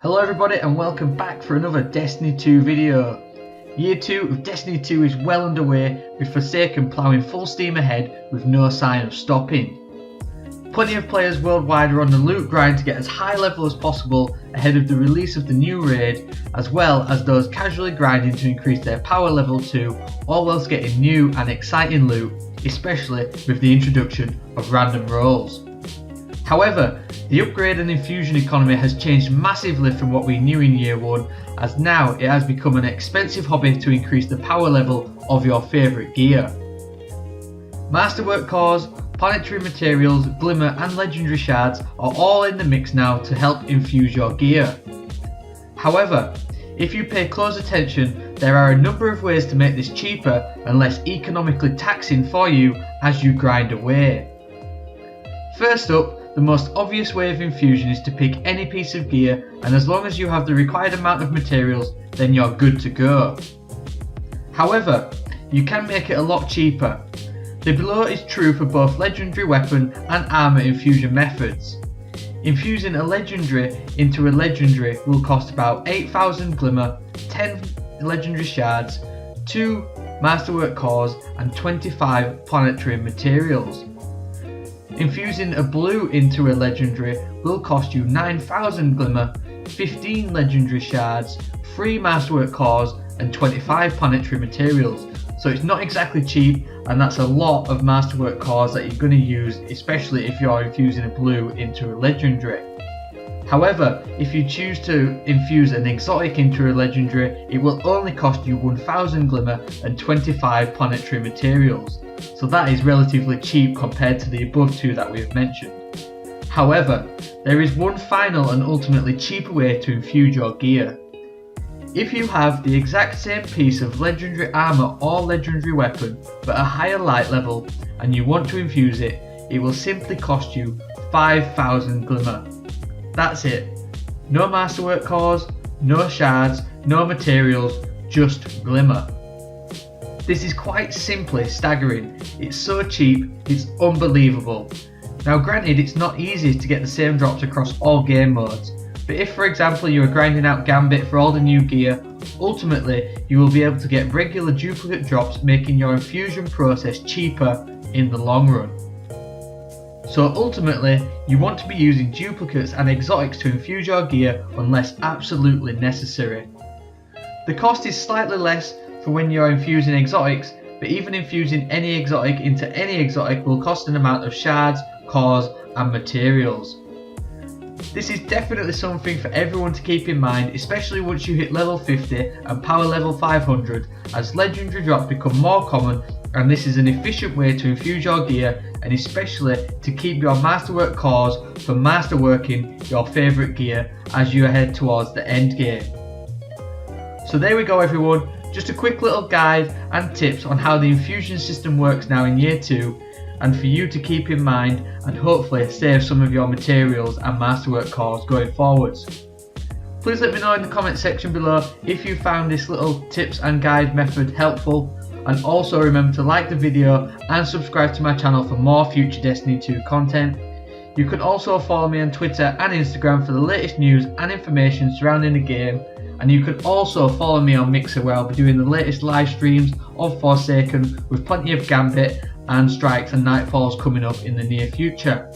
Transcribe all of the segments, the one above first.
Hello everybody and welcome back for another Destiny 2 video. Year 2 of Destiny 2 is well underway, with Forsaken ploughing full steam ahead with no sign of stopping. Plenty of players worldwide are on the loot grind to get as high level as possible ahead of the release of the new raid, as well as those casually grinding to increase their power level too, all whilst getting new and exciting loot, especially with the introduction of random roles. However, the upgrade and Infusion Economy has changed massively from what we knew in Year 1, as now it has become an expensive hobby to increase the power level of your favourite gear. Masterwork cores, planetary materials, glimmer and legendary shards are all in the mix now to help infuse your gear. However, if you pay close attention, there are a number of ways to make this cheaper and less economically taxing for you as you grind away. First up, the most obvious way of infusion is to pick any piece of gear, and as long as you have the required amount of materials, then you're good to go. However, you can make it a lot cheaper. The below is true for both legendary weapon and armor infusion methods. Infusing a legendary into a legendary will cost about 8,000 glimmer, 10 legendary shards, 2 masterwork cores and 25 planetary materials. Infusing a blue into a legendary will cost you 9,000 glimmer, 15 legendary shards, 3 masterwork cores and 25 planetary materials. So it's not exactly cheap, and that's a lot of masterwork cores that you're going to use, especially if you're infusing a blue into a legendary. However, if you choose to infuse an exotic into a legendary, it will only cost you 1,000 glimmer and 25 planetary materials. So that is relatively cheap compared to the above two that we have mentioned. However, there is one final and ultimately cheaper way to infuse your gear. If you have the exact same piece of legendary armor or legendary weapon but a higher light level and you want to infuse it, it will simply cost you 5,000 glimmer. That's it. No masterwork cores, no shards, no materials, just glimmer. This is quite simply staggering. It's so cheap, it's unbelievable. Now granted, it's not easy to get the same drops across all game modes, but if for example you are grinding out Gambit for all the new gear, ultimately you will be able to get regular duplicate drops, making your infusion process cheaper in the long run. So ultimately, you want to be using duplicates and exotics to infuse your gear unless absolutely necessary. The cost is slightly less for when you're infusing exotics, but even infusing any exotic into any exotic will cost an amount of shards, cores and materials. This is definitely something for everyone to keep in mind, especially once you hit level 50 and power level 500, as legendary drops become more common, and this is an efficient way to infuse your gear, and especially to keep your masterwork cores for masterworking your favourite gear as you head towards the end game. So there we go everyone, just a quick little guide and tips on how the infusion system works now in year 2, and for you to keep in mind and hopefully save some of your materials and masterwork cores going forwards. Please let me know in the comment section below if you found this little tips and guide method helpful, and also remember to like the video and subscribe to my channel for more future Destiny 2 content. You can also follow me on Twitter and Instagram for the latest news and information surrounding the game, and you can also follow me on Mixer where I'll be doing the latest live streams of Forsaken with plenty of Gambit and strikes and nightfalls coming up in the near future.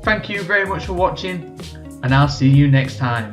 Thank you very much for watching, and I'll see you next time.